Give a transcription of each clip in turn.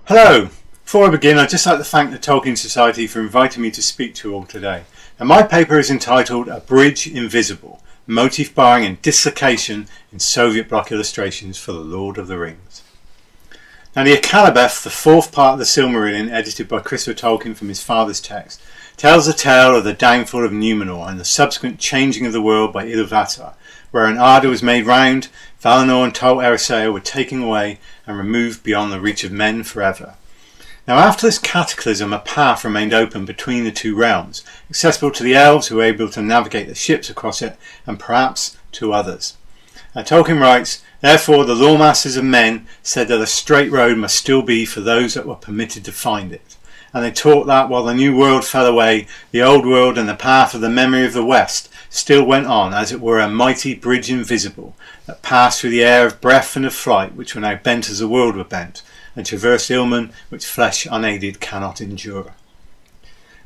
Hello! Before I begin, I'd just like to thank the Tolkien Society for inviting me to speak to you all today. Now, my paper is entitled A Bridge Invisible, Motif Borrowing and Dislocation in Soviet Bloc Illustrations for the Lord of the Rings. Now, the Akalabeth, the fourth part of the Silmarillion, edited by Christopher Tolkien from his father's text, tells the tale of the downfall of Numenor and the subsequent changing of the world by Iluvatar, where an Arda was made round, Valinor and Tol Eressëa were taken away and removed beyond the reach of men forever. Now, after this cataclysm, a path remained open between the two realms, accessible to the elves who were able to navigate the ships across it, and perhaps to others. Now, Tolkien writes, "Therefore the lawmasters of men said that a straight road must still be for those that were permitted to find it. And they taught that while the new world fell away, the old world and the path of the memory of the West still went on, as it were a mighty bridge invisible, that passed through the air of breath and of flight, which were now bent as the world were bent, and traversed Ilmen, which flesh unaided cannot endure."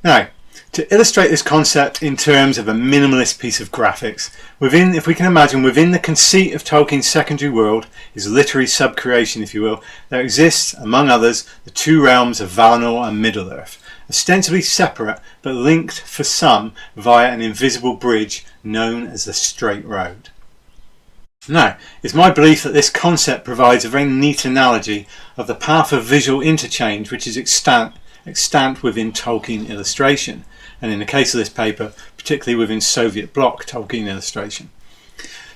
Now, to illustrate this concept in terms of a minimalist piece of graphics, if we can imagine within the conceit of Tolkien's secondary world, his literary subcreation if you will, there exists, among others, the two realms of Valinor and Middle-earth, ostensibly separate but linked for some via an invisible bridge known as the Straight Road. Now, it's my belief that this concept provides a very neat analogy of the path of visual interchange which is extant within Tolkien illustration, and in the case of this paper, particularly within Soviet Bloc Tolkien illustration.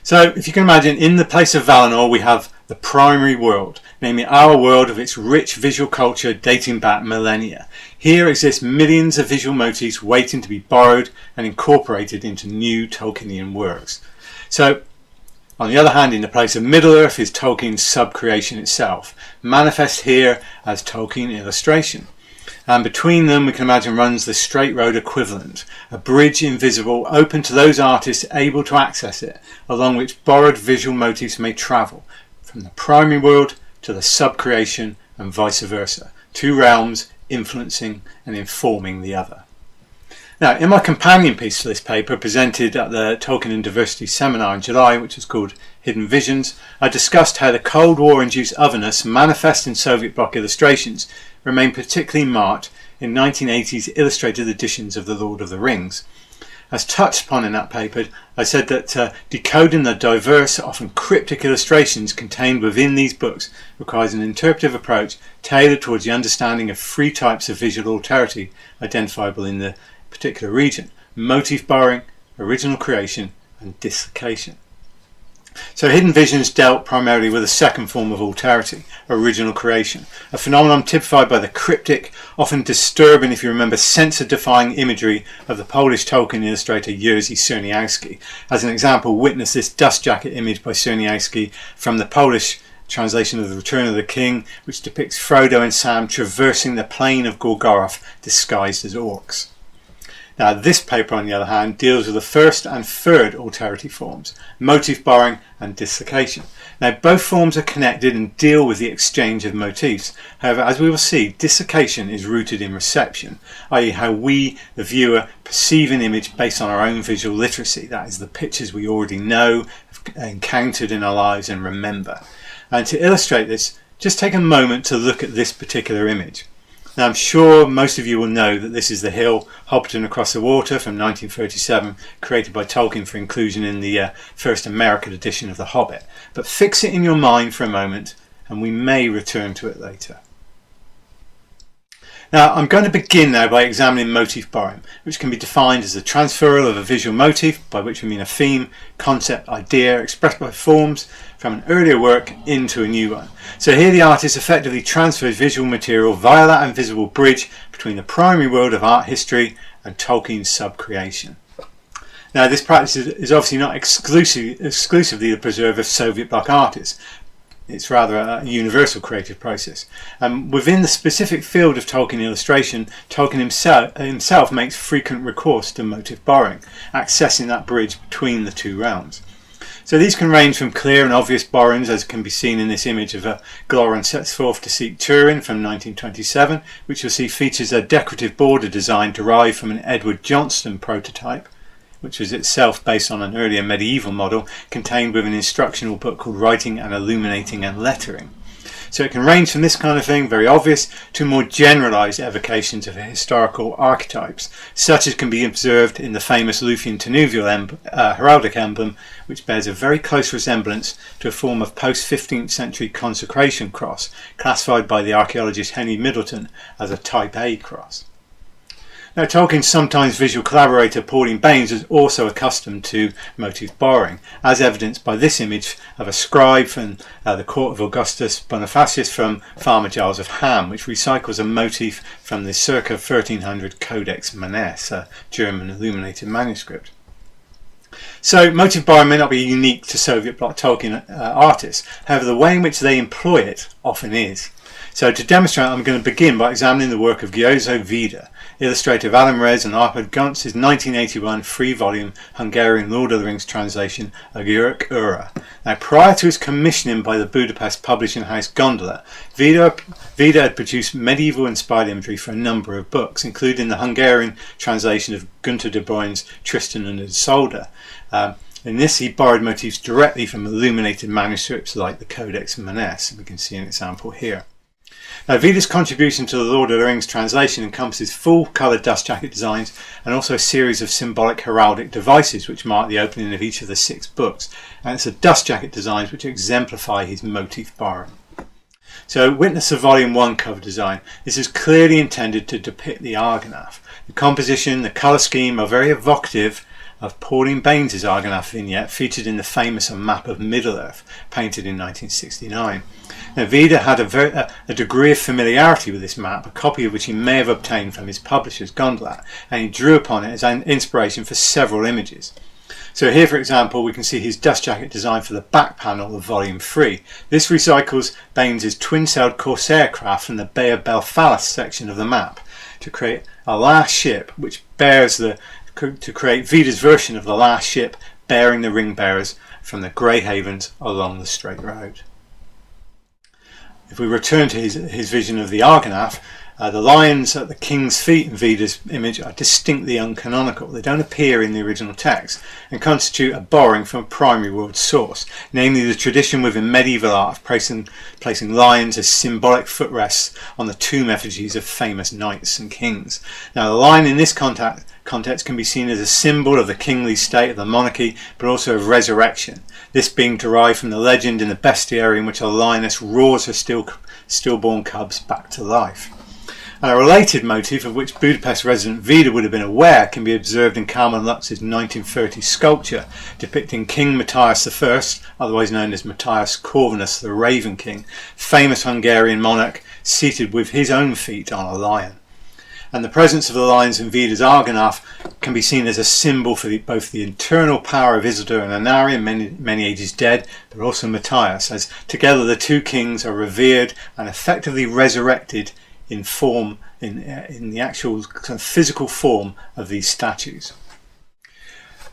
So, if you can imagine, in the place of Valinor we have the primary world, namely our world of its rich visual culture dating back millennia. Here exist millions of visual motifs waiting to be borrowed and incorporated into new Tolkienian works. So, on the other hand, in the place of Middle-earth is Tolkien's subcreation itself, manifest here as Tolkien illustration. And between them we can imagine runs the straight road equivalent, a bridge invisible open to those artists able to access it, along which borrowed visual motifs may travel, from the primary world to the subcreation and vice versa, two realms influencing and informing the other. Now, in my companion piece for this paper, presented at the Tolkien and Diversity Seminar in July, which was called Hidden Visions, I discussed how the Cold War-induced otherness manifest in Soviet Bloc illustrations remained particularly marked in 1980s illustrated editions of The Lord of the Rings. As touched upon in that paper, I said that decoding the diverse, often cryptic illustrations contained within these books requires an interpretive approach tailored towards the understanding of three types of visual alterity identifiable in the particular region: motif borrowing, original creation and dislocation. So Hidden Visions dealt primarily with a second form of alterity, original creation, a phenomenon typified by the cryptic, often disturbing if you remember censor-defying imagery of the Polish Tolkien illustrator Jerzy Czerniawski. As an example, witness this dust jacket image by Czerniawski from the Polish translation of The Return of the King, which depicts Frodo and Sam traversing the plain of Gorgoroth disguised as orcs. Now, this paper, on the other hand, deals with the first and third alterity forms, motif borrowing and dislocation. Now, both forms are connected and deal with the exchange of motifs. However, as we will see, dislocation is rooted in reception, i.e. how we, the viewer, perceive an image based on our own visual literacy. That is, the pictures we already know, have encountered in our lives and remember. And to illustrate this, just take a moment to look at this particular image. Now, I'm sure most of you will know that this is the hill Hobbiton Across the Water from 1937, created by Tolkien for inclusion in the first American edition of The Hobbit. But fix it in your mind for a moment and we may return to it later. Now, I'm going to begin now by examining motif borrowing, which can be defined as the transferal of a visual motif, by which we mean a theme, concept, idea expressed by forms from an earlier work into a new one. So here the artist effectively transfers visual material via that invisible bridge between the primary world of art history and Tolkien's subcreation. Now, this practice is obviously not exclusively the preserve of Soviet Bloc artists. It's rather a universal creative process. Within the specific field of Tolkien illustration, Tolkien himself makes frequent recourse to motif borrowing, accessing that bridge between the two realms. So these can range from clear and obvious borrowings, as can be seen in this image of Glorren sets forth to seek Turin from 1927, which you'll see features a decorative border design derived from an Edward Johnston prototype, which was itself based on an earlier medieval model contained within an instructional book called Writing and Illuminating and Lettering. So it can range from this kind of thing, very obvious, to more generalised evocations of historical archetypes, such as can be observed in the famous Lutheran Tenuvial heraldic emblem, which bears a very close resemblance to a form of post-15th century consecration cross, classified by the archaeologist Henry Middleton as a Type A cross. Now, Tolkien's sometimes visual collaborator Pauline Baynes was also accustomed to motif borrowing, as evidenced by this image of a scribe from the court of Augustus Bonifacius from Farmer Giles of Ham, which recycles a motif from the circa 1300 Codex Manesse, a German illuminated manuscript. So, motif borrowing may not be unique to Soviet bloc Tolkien artists, however the way in which they employ it often is. So to demonstrate, I'm going to begin by examining the work of Győző Vida, illustrator of Alan Rez and Arpad Gontz's 1981 free-volume Hungarian Lord of the Rings translation of J.R.R. Now, prior to his commissioning by the Budapest publishing house Gondola, Vida had produced medieval-inspired imagery for a number of books, including the Hungarian translation of Gunter de Boyne's Tristan and Isolde. In this, he borrowed motifs directly from illuminated manuscripts like the Codex Manesse. We can see an example here. Now, Vida's contribution to the Lord of the Rings translation encompasses full-colour dust jacket designs and also a series of symbolic heraldic devices which mark the opening of each of the 6 books. And it's the dust jacket designs which exemplify his motif borrowing. So, witness the Volume 1 cover design. This is clearly intended to depict the Argonath. The composition, the colour scheme are very evocative of Pauline Baynes' Argonath vignette featured in the famous map of Middle-earth, painted in 1969. Now, Vida had a degree of familiarity with this map, a copy of which he may have obtained from his publisher's Gondola, and he drew upon it as an inspiration for several images. So here, for example, we can see his dust jacket design for the back panel of Volume 3. This recycles Baynes' twin-sailed Corsair craft from the Bay of Belfast section of the map to create a last ship which bears to create Vida's version of the last ship bearing the ring bearers from the Grey Havens along the Straight Road. If we return to his vision of the Argonath, the lions at the king's feet in Vida's image are distinctly uncanonical. They don't appear in the original text and constitute a borrowing from a primary world source, namely the tradition within medieval art of placing lions as symbolic footrests on the tomb effigies of famous knights and kings. Now, the lion in this context can be seen as a symbol of the kingly state of the monarchy, but also of resurrection, this being derived from the legend in the bestiary in which a lioness roars her stillborn cubs back to life. And a related motif of which Budapest resident Vida would have been aware can be observed in Kalman Lux's 1930 sculpture depicting King Matthias I, otherwise known as Matthias Corvinus the Raven King, famous Hungarian monarch, seated with his own feet on a lion. And the presence of the lions in Vida's Argonath can be seen as a symbol for both the internal power of Isildur and Anari, many ages dead, but also Matthias, as together the two kings are revered and effectively resurrected in form, in the actual kind of physical form of these statues.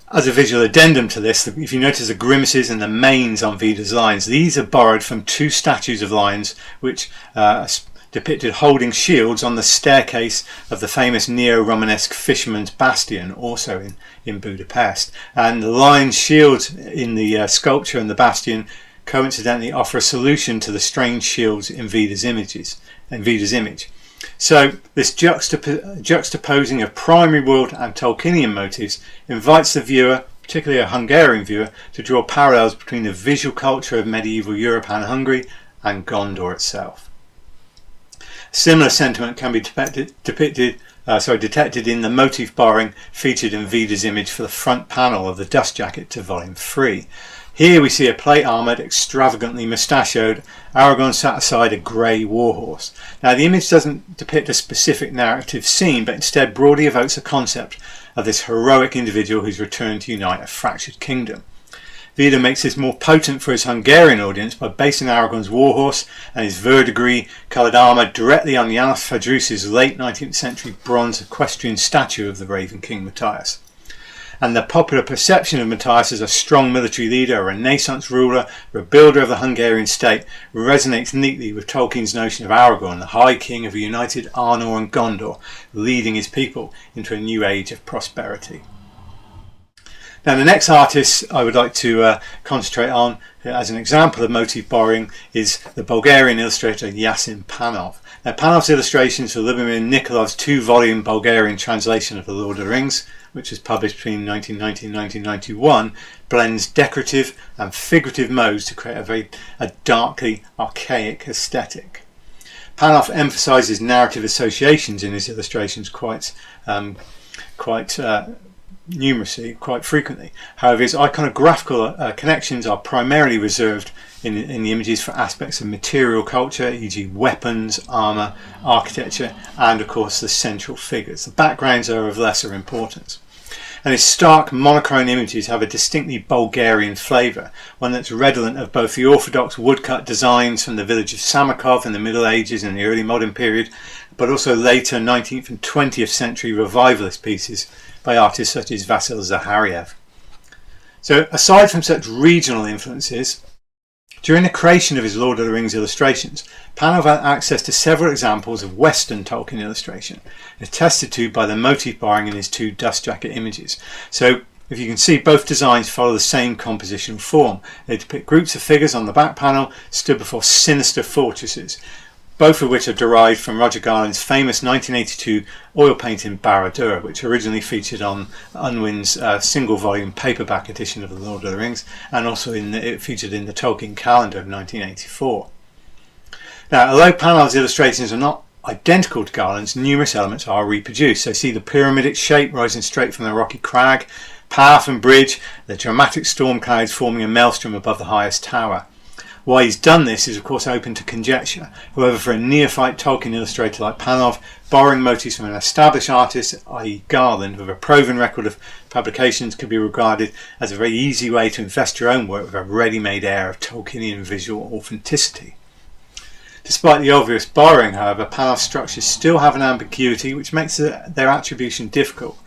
As a visual addendum to this, if you notice the grimaces and the manes on Vida's lions, these are borrowed from 2 statues of lions which depicted holding shields on the staircase of the famous neo-Romanesque Fisherman's Bastion, also in Budapest. And the lion's shields in the sculpture and the bastion coincidentally offer a solution to the strange shields in Vida's image. So this juxtaposing of primary world and Tolkienian motifs invites the viewer, particularly a Hungarian viewer, to draw parallels between the visual culture of medieval Europe and Hungary and Gondor itself. A similar sentiment can be detected in the motif borrowing featured in Vida's image for the front panel of the dust jacket to Volume 3. Here we see a plate-armoured, extravagantly mustachioed Aragorn sat aside a grey warhorse. Now, the image doesn't depict a specific narrative scene, but instead broadly evokes a concept of this heroic individual who's returned to unite a fractured kingdom. Vida makes this more potent for his Hungarian audience by basing Aragorn's warhorse and his verdigris coloured armour directly on János Fadrus's late 19th century bronze equestrian statue of the Raven King Matthias. And the popular perception of Matthias as a strong military leader, a Renaissance ruler, rebuilder of the Hungarian state resonates neatly with Tolkien's notion of Aragorn, the High King of a united Arnor and Gondor, leading his people into a new age of prosperity. Now the next artist I would like to concentrate on as an example of motif borrowing is the Bulgarian illustrator Yasin Panov. Now Panov's illustrations for Lyubomir Nikolov's 2-volume Bulgarian translation of The Lord of the Rings, which was published between 1990 and 1991, blends decorative and figurative modes to create a darkly archaic aesthetic. Panov emphasises narrative associations in his illustrations quite numerously, quite frequently. However, his iconographical connections are primarily reserved in the images for aspects of material culture, e.g. weapons, armour, architecture, and of course the central figures. The backgrounds are of lesser importance. And his stark monochrome images have a distinctly Bulgarian flavour, one that's redolent of both the orthodox woodcut designs from the village of Samarkov in the Middle Ages and the early modern period, but also later 19th and 20th century revivalist pieces by artists such as Vasil Zahariev. So aside from such regional influences, during the creation of his Lord of the Rings illustrations, Panov had access to several examples of Western Tolkien illustration, attested to by the motif borrowing in his 2 dust jacket images. So if you can see, both designs follow the same compositional form. They depict groups of figures on the back panel stood before sinister fortresses, both of which are derived from Roger Garland's famous 1982 oil painting Barad-dûr, which originally featured on Unwin's single-volume paperback edition of The Lord of the Rings, and also it featured in the Tolkien calendar of 1984. Now, although Panov's illustrations are not identical to Garland's, numerous elements are reproduced. So see the pyramidic shape rising straight from the rocky crag, path and bridge, the dramatic storm clouds forming a maelstrom above the highest tower. Why he's done this is of course open to conjecture. However, for a neophyte Tolkien illustrator like Panov, borrowing motifs from an established artist, i.e. Garland, with a proven record of publications, could be regarded as a very easy way to invest your own work with a ready-made air of Tolkienian visual authenticity. Despite the obvious borrowing, however, Panov's structures still have an ambiguity which makes their attribution difficult.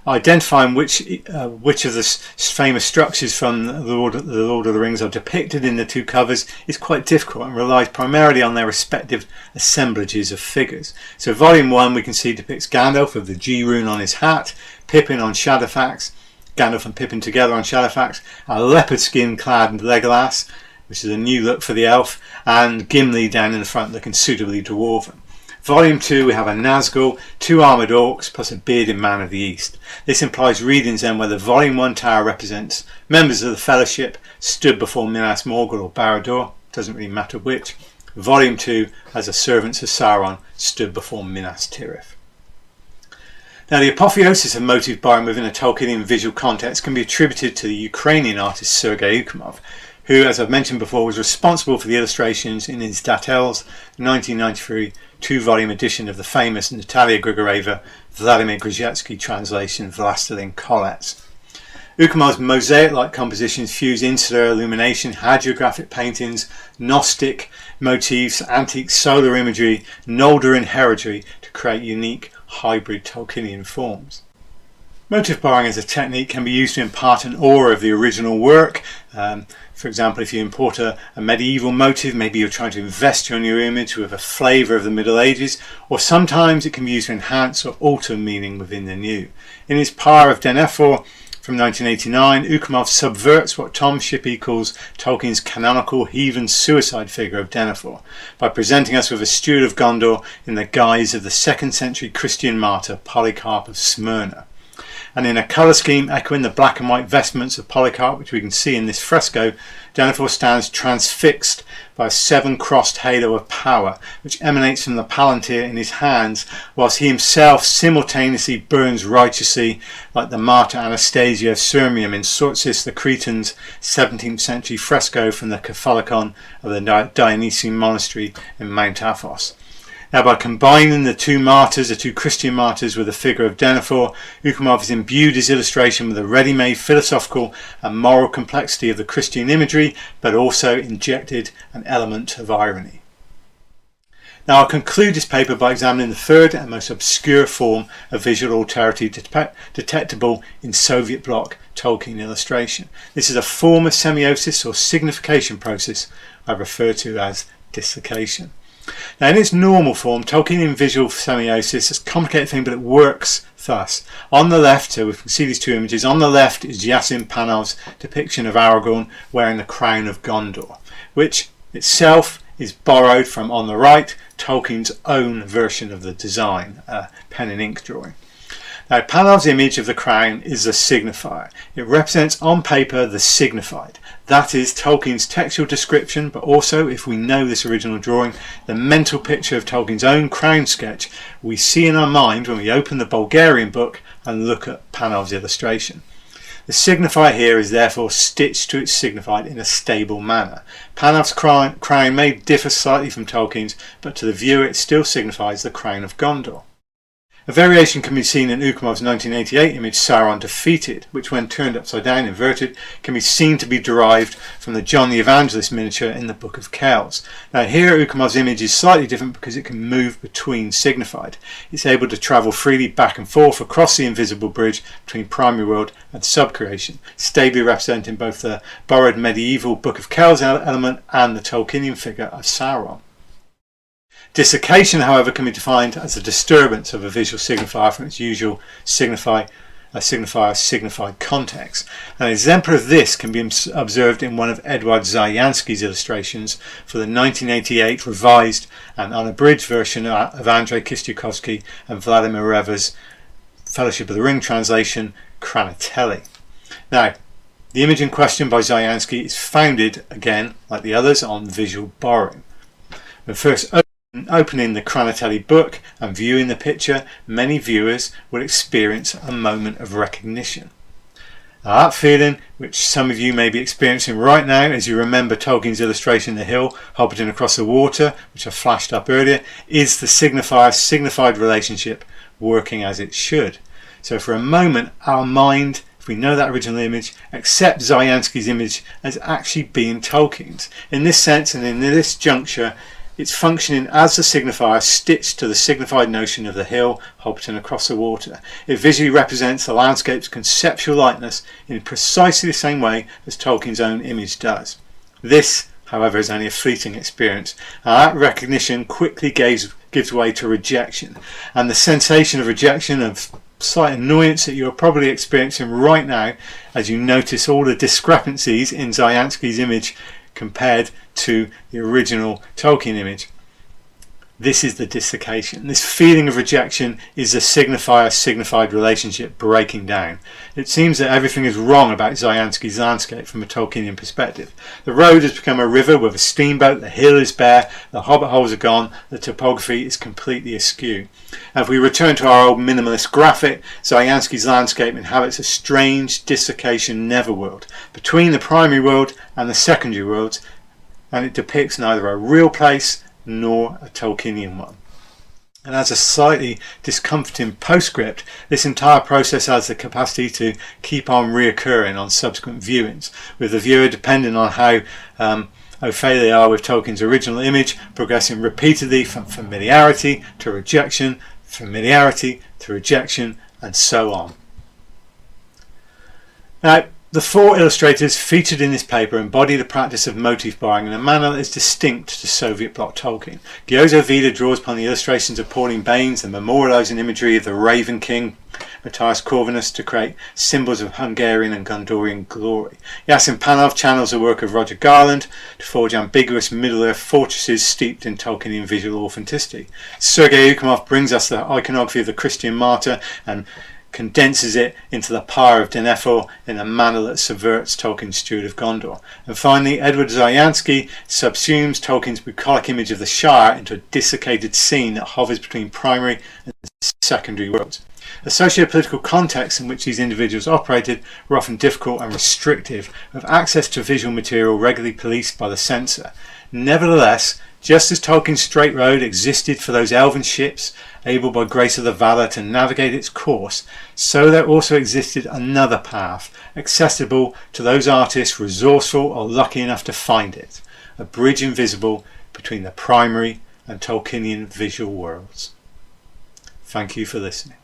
Identifying which of the famous structures from the Lord of the Rings are depicted in the 2 covers is quite difficult and relies primarily on their respective assemblages of figures. So Volume 1 we can see depicts Gandalf with the G rune on his hat, Pippin on Shadowfax, Gandalf and Pippin together on Shadowfax, a leopard skin clad Legolas, which is a new look for the elf, and Gimli down in the front looking suitably dwarven. Volume 2 we have a Nazgul, 2 armoured orcs plus a bearded man of the east. This implies readings then where the Volume 1 tower represents members of the Fellowship stood before Minas Morgul or Barad-dûr, doesn't really matter which. Volume 2 has the servants of Sauron stood before Minas Tirith. Now the apotheosis of motif borrowing within a Tolkienian visual context can be attributed to the Ukrainian artist Sergei Ukhamov, who, as I've mentioned before, was responsible for the illustrations in his Datel's 1993 2-volume edition of the famous Natalia Grigoreva Vladimir Grzyetsky translation Vlastilin Kolets. Ukhamov's mosaic-like compositions fuse insular illumination, hagiographic paintings, Gnostic motifs, antique solar imagery, Noldorin heraldry to create unique hybrid Tolkienian forms. Motif borrowing as a technique can be used to impart an aura of the original work. For example, if you import a medieval motif, maybe you're trying to invest your new image with a flavour of the Middle Ages, or sometimes it can be used to enhance or alter meaning within the new. In his Power of Denethor from 1989, Ukhamov subverts what Tom Shippey calls Tolkien's canonical heathen suicide figure of Denethor by presenting us with a steward of Gondor in the guise of the 2nd century Christian martyr Polycarp of Smyrna. And in a colour scheme echoing the black and white vestments of Polycarp, which we can see in this fresco, Denethor stands transfixed by a 7-crossed halo of power, which emanates from the palantir in his hands, whilst he himself simultaneously burns righteously like the martyr Anastasia of Sirmium in Sortsis the Cretan's 17th century fresco from the Catholicon of the Dionysian monastery in Mount Athos. Now, by combining the 2 martyrs, the 2 Christian martyrs, with the figure of Denethor, Ukhamov has imbued his illustration with a ready-made philosophical and moral complexity of the Christian imagery, but also injected an element of irony. Now, I'll conclude this paper by examining the 3rd and most obscure form of visual alterity detectable in Soviet Bloc Tolkien illustration. This is a form of semiosis or signification process I refer to as dislocation. Now, in its normal form, Tolkienian visual semiosis is a complicated thing, but it works thus. On the left, so we can see these two images, on the left is Yasin Panov's depiction of Aragorn wearing the crown of Gondor, which itself is borrowed from, on the right, Tolkien's own version of the design, a pen and ink drawing. Now, Panov's image of the crown is a signifier. It represents on paper the signified. That is Tolkien's textual description, but also, if we know this original drawing, the mental picture of Tolkien's own crown sketch we see in our mind when we open the Bulgarian book and look at Panov's illustration. The signifier here is therefore stitched to its signified in a stable manner. Panov's crown may differ slightly from Tolkien's, but to the viewer it still signifies the crown of Gondor. A variation can be seen in Ukumov's 1988 image Sauron Defeated, which when turned upside down, inverted, can be seen to be derived from the John the Evangelist miniature in the Book of Kells. Now here Ukumov's image is slightly different because it can move between signified. It's able to travel freely back and forth across the invisible bridge between primary world and subcreation, stably representing both the borrowed medieval Book of Kells element and the Tolkienian figure of Sauron. Dislocation, however, can be defined as a disturbance of a visual signifier from its usual signified context. An example of this can be observed in one of Edward Zayansky's illustrations for the 1988 revised and unabridged version of Andrei Kistiakovsky and Vladimir Reva's Fellowship of the Ring translation, Kranatelli. Now, the image in question by Zayansky is founded, again, like the others, on visual borrowing. When first opening the Kranatelli book and viewing the picture, many viewers will experience a moment of recognition. Now, that feeling, which some of you may be experiencing right now as you remember Tolkien's illustration The Hill hobbiting across the water, which I flashed up earlier, is the signified relationship working as it should. So for a moment, our mind, if we know that original image, accepts Zayansky's image as actually being Tolkien's. In this sense and in this juncture, it's functioning as the signifier stitched to the signified notion of the hill hobbiting across the water. It visually represents the landscape's conceptual likeness in precisely the same way as Tolkien's own image does. This, however, is only a fleeting experience. That recognition quickly gives way to rejection, and the sensation of rejection, of slight annoyance that you're probably experiencing right now as you notice all the discrepancies in Zayansky's image compared to the original Tolkien image. This is the dislocation. This feeling of rejection is the signified relationship breaking down. It seems that everything is wrong about Zayansky's landscape from a Tolkienian perspective. The road has become a river with a steamboat, the hill is bare, the hobbit holes are gone, the topography is completely askew. And if we return to our old minimalist graphic, Zayansky's landscape inhabits a strange dislocation netherworld between the primary world and the secondary worlds, and it depicts neither a real place nor a Tolkienian one. And as a slightly discomforting postscript, this entire process has the capacity to keep on reoccurring on subsequent viewings, with the viewer, depending on how au fait they are with Tolkien's original image, progressing repeatedly from familiarity to rejection, familiarity to rejection, and so on. Now, the four illustrators featured in this paper embody the practice of motif borrowing in a manner that is distinct to Soviet Bloc Tolkien. Gyozzo Vida draws upon the illustrations of Pauline Baynes, the memorialising imagery of the Raven King, Matthias Corvinus, to create symbols of Hungarian and Gondorian glory. Yasin Panov channels the work of Roger Garland to forge ambiguous Middle-earth fortresses steeped in Tolkienian visual authenticity. Sergei Ukumov brings us the iconography of the Christian martyr and condenses it into the pyre of Denethor in a manner that subverts Tolkien's Steward of Gondor. And finally, Edward Zayansky subsumes Tolkien's bucolic image of the Shire into a dislocated scene that hovers between primary and secondary worlds. The socio-political contexts in which these individuals operated were often difficult and restrictive, with access to visual material regularly policed by the censor. Nevertheless, just as Tolkien's straight road existed for those elven ships able by grace of the Valar to navigate its course, so there also existed another path accessible to those artists resourceful or lucky enough to find it, a bridge invisible between the primary and Tolkienian visual worlds. Thank you for listening.